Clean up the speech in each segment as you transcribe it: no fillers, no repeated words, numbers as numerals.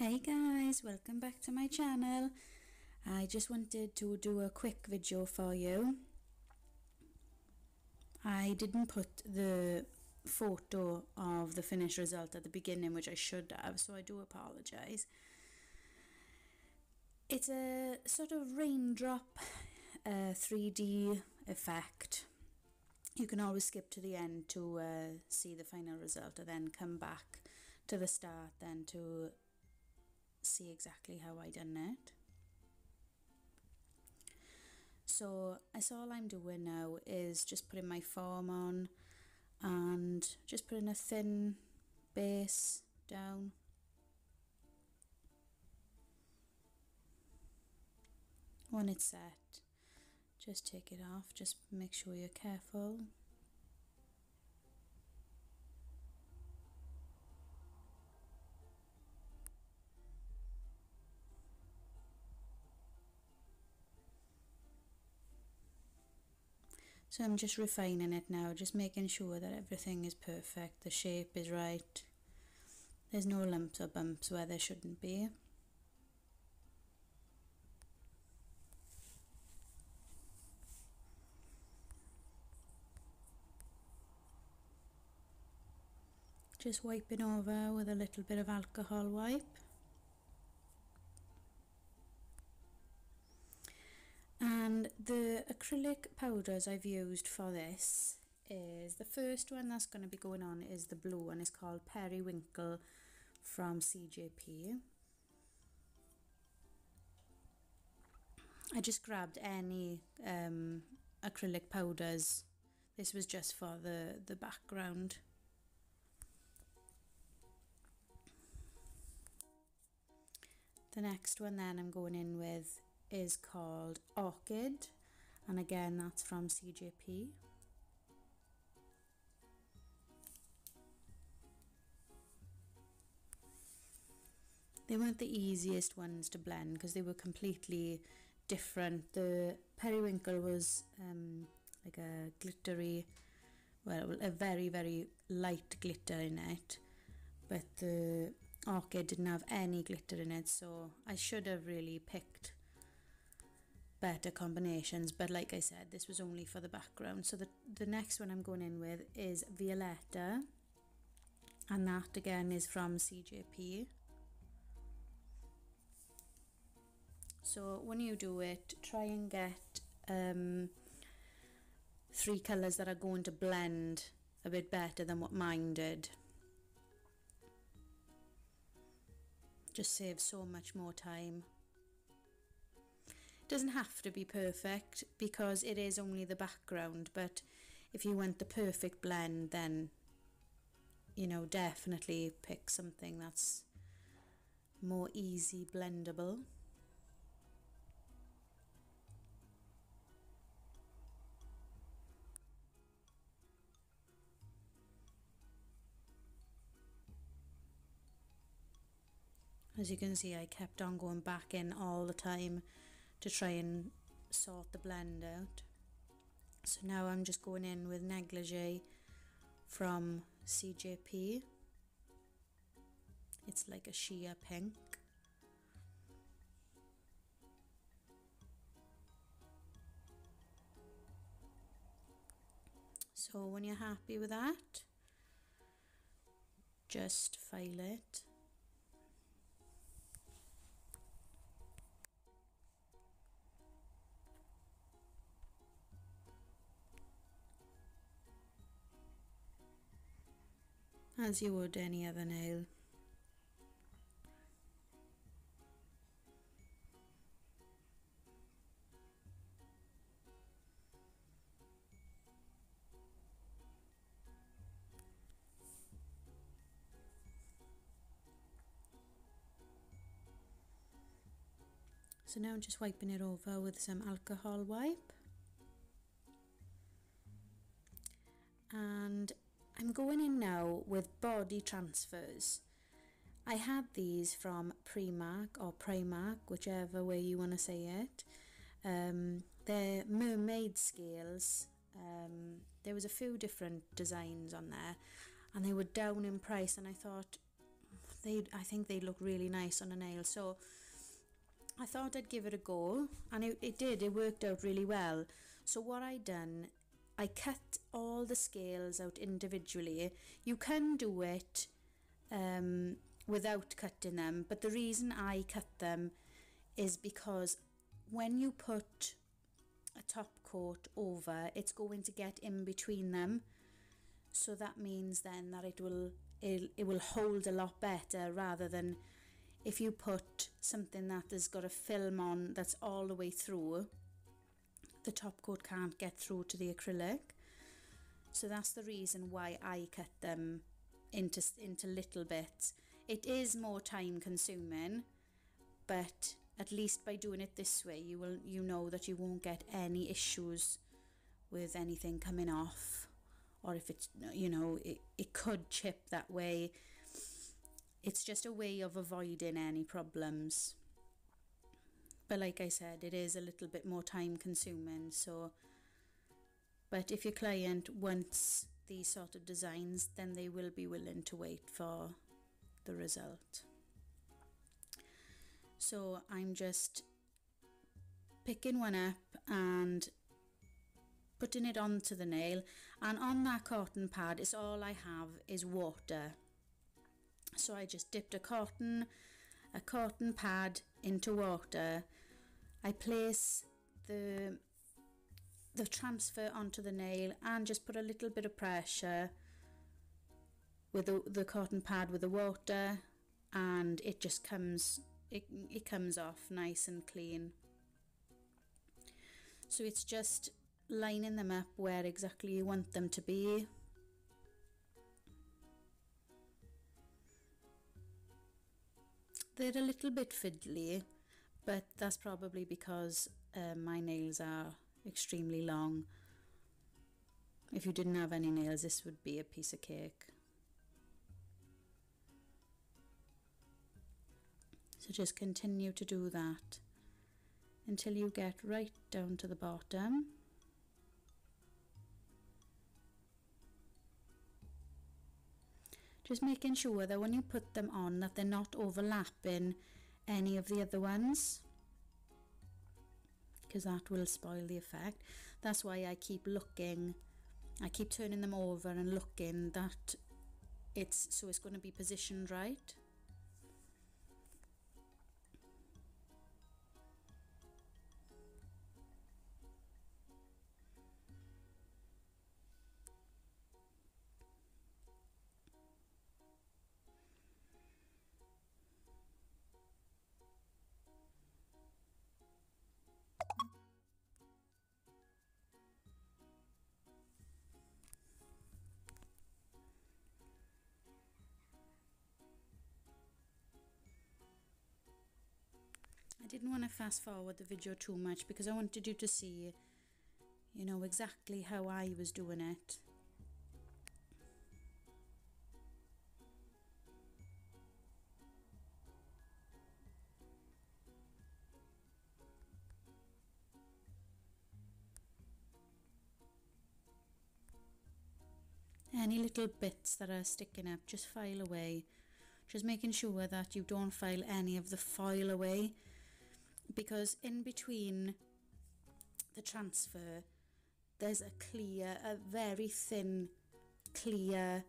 Hey guys, welcome back to my channel. I just wanted to do a quick video for you. I didn't put the photo of the finished result at the beginning, which I should have, so I do apologise. It's a sort of raindrop 3D effect. You can always skip to the end to see the final result and then come back to the start then to see exactly how I done it. So that's all I'm doing now is just putting my foam on and just putting a thin base down. When it's set, just take it off, just make sure you're careful. So I'm just refining it now, just making sure that everything is perfect, the shape is right, there's no lumps or bumps where there shouldn't be. Just wiping over with a little bit of alcohol wipe. And the acrylic powders I've used for this is, the first one that's going to be going on is the blue one. It's called Periwinkle from CJP. I just grabbed any acrylic powders. This was just for the background. The next one then I'm going in with is called Orchid, and again that's from CJP. They weren't the easiest ones to blend because they were completely different. The Periwinkle was like a glittery, well, a very light glitter in it, but the Orchid didn't have any glitter in it, so I should have really picked better combinations, but like I said, this was only for the background. So the next one I'm going in with is Violetta, and that again is from CJP. So when you do it, try and get 3 colours that are going to blend a bit better than what mine did. Just saves so much more time. Doesn't have to be perfect because it is only the background, but if you want the perfect blend, then you know, definitely pick something that's more easy blendable. As you can see, I kept on going back in all the time to try and sort the blend out. So now I'm just going in with Negligee from CJP. It's like a sheer pink. So when you're happy with that, just file it. As you would any other nail. So now I'm just wiping it over with some alcohol wipe. And I'm going in now with body transfers. I had these from Primark or Primark, whichever way you want to say it. They're Mermaid scales. There was a few different designs on there, and they were down in price, and I thought I think they look really nice on a nail. So I thought I'd give it a go, and it did. It worked out really well. So what I done, I cut all the scales out individually. You can do it without cutting them, but the reason I cut them is because when you put a top coat over, it's going to get in between them. So that means then that it will hold a lot better, rather than if you put something that has got a film on that's all the way through, the top coat can't get through to the acrylic. So that's the reason why I cut them into little bits. It is more time consuming, but at least by doing it this way, you know that you won't get any issues with anything coming off, or if it's, it could chip that way. It's just a way of avoiding any problems. But like I said, it is a little bit more time consuming. So, but if your client wants these sort of designs, then they will be willing to wait for the result. So I'm just picking one up and putting it onto the nail, and on that cotton pad is all I have is water. So I just dipped a cotton pad into water. I place the transfer onto the nail and just put a little bit of pressure with the cotton pad with the water, and it just comes off nice and clean. So it's just lining them up where exactly you want them to be. They're a little bit fiddly, but that's probably because my nails are extremely long. If you didn't have any nails, this would be a piece of cake. So just continue to do that until you get right down to the bottom. Just making sure that when you put them on, that they're not overlapping any of the other ones, because that will spoil the effect. That's why I keep looking, I keep turning them over and looking that it's going to be positioned right. I didn't want to fast forward the video too much because I wanted you to see, exactly how I was doing it. Any little bits that are sticking up, just file away. Just making sure that you don't file any of the foil away, because in between the transfer there's a very thin clear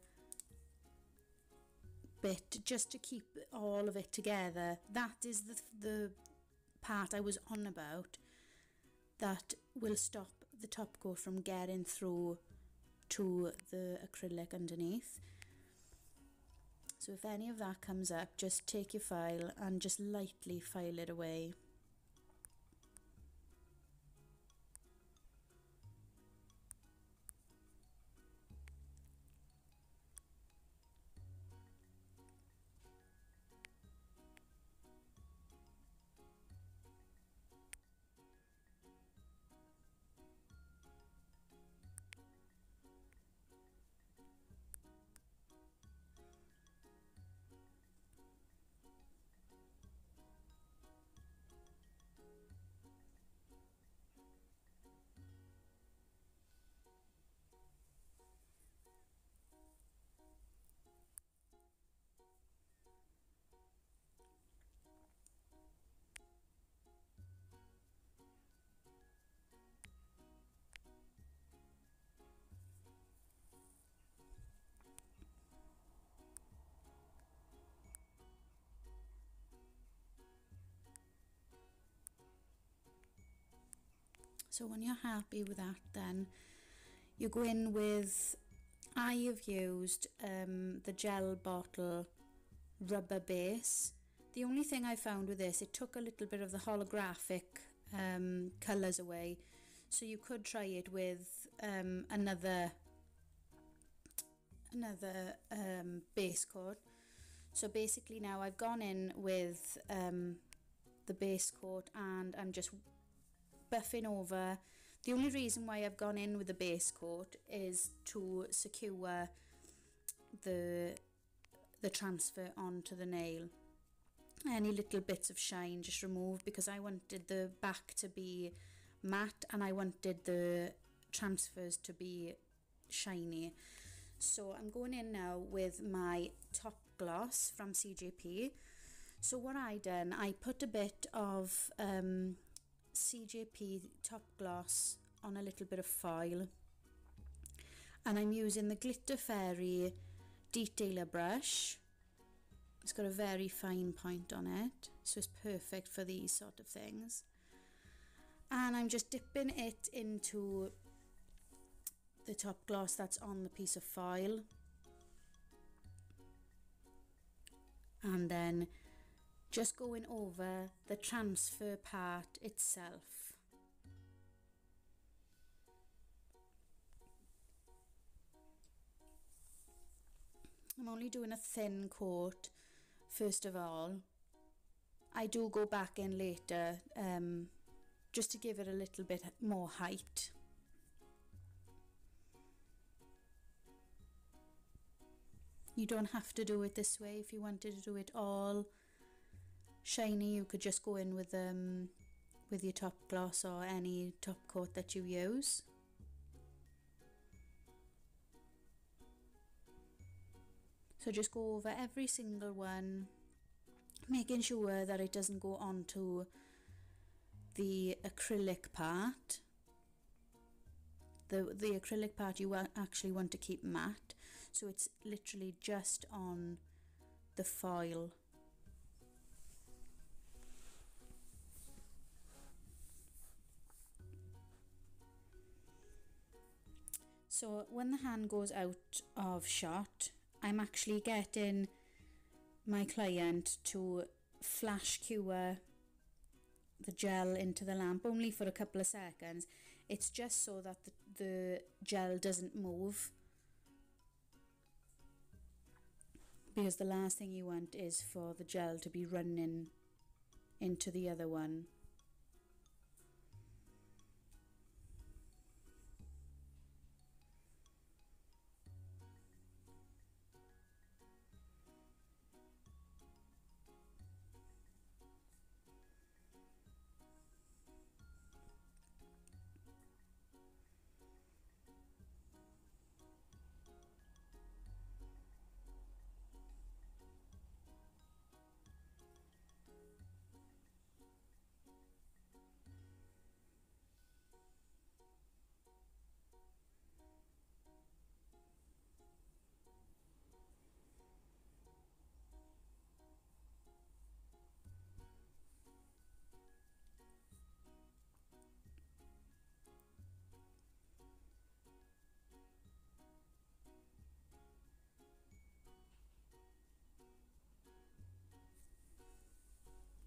bit just to keep all of it together. That is the part I was on about, that will stop the top coat from getting through to the acrylic underneath. So if any of that comes up, just take your file and just lightly file it away. So when you're happy with that, then you go in with, I have used the gel bottle rubber base. The only thing I found with this, it took a little bit of the holographic colours away, so you could try it with another base coat. So basically now I've gone in with the base coat and I'm just buffing over. The only reason why I've gone in with the base coat is to secure the transfer onto the nail. Any little bits of shine just remove, because I wanted the back to be matte and I wanted the transfers to be shiny. So I'm going in now with my top gloss from CJP. So what I done, I put a bit of CJP top gloss on a little bit of foil, and I'm using the Glitter Fairy detailer brush. It's got a very fine point on it, so it's perfect for these sort of things. And I'm just dipping it into the top gloss that's on the piece of foil, and then just going over the transfer part itself. I'm only doing a thin coat first of all. I do go back in later just to give it a little bit more height. You don't have to do it this way. If you wanted to do it all shiny, you could just go in with your top gloss or any top coat that you use. So just go over every single one, making sure that it doesn't go onto the acrylic part. The acrylic part you actually want to keep matte, so it's literally just on the foil. So when the hand goes out of shot, I'm actually getting my client to flash cure the gel into the lamp only for a couple of seconds. It's just so that the gel doesn't move, because the last thing you want is for the gel to be running into the other one.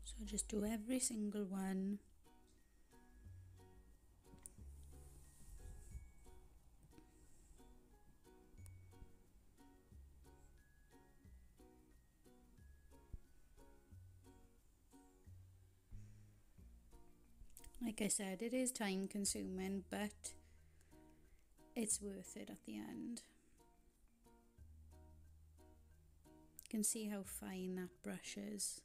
So just do every single one. Like I said, it is time consuming, but it's worth it at the end. You can see how fine that brush is.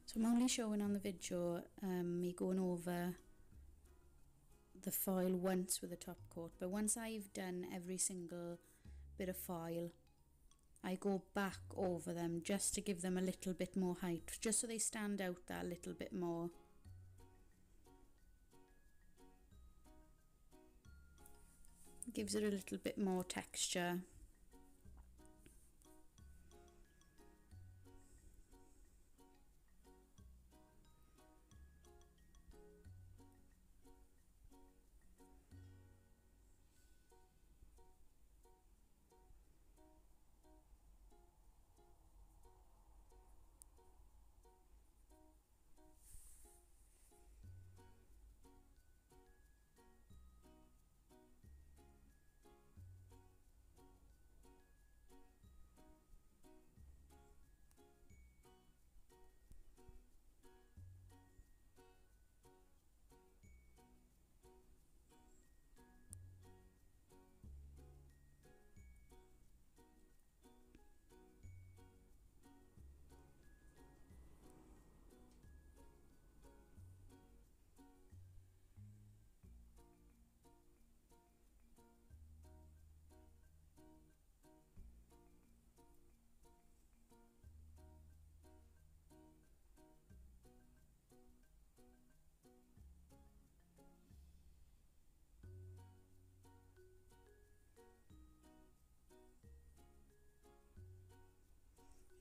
So I'm only showing on the video me going over the foil once with a top coat, but once I've done every single bit of foil, I go back over them just to give them a little bit more height, just so they stand out that little bit more. Gives it a little bit more texture.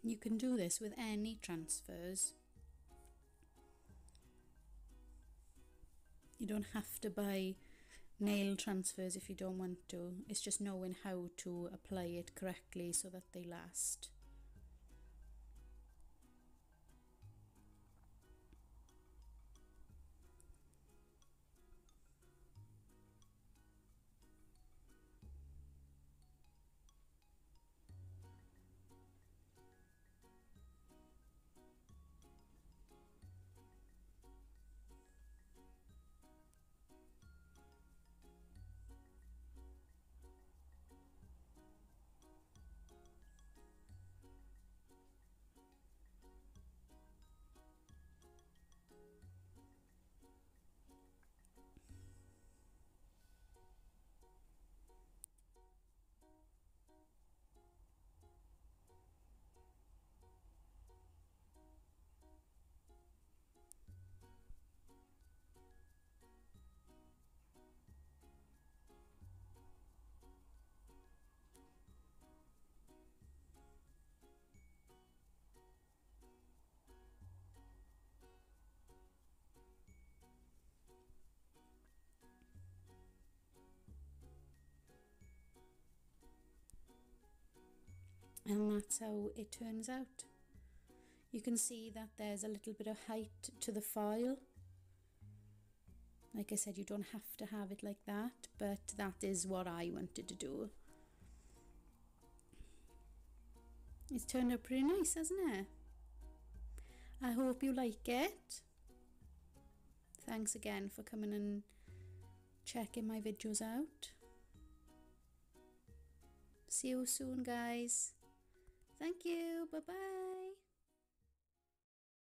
You can do this with any transfers. You don't have to buy nail transfers if you don't want to. It's just knowing how to apply it correctly so that they last. And that's how it turns out. You can see that there's a little bit of height to the foil. Like I said, you don't have to have it like that, but that is what I wanted to do. It's turned out pretty nice, hasn't it? I hope you like it. Thanks again for coming and checking my videos out. See you soon, guys. Thank you. Bye-bye.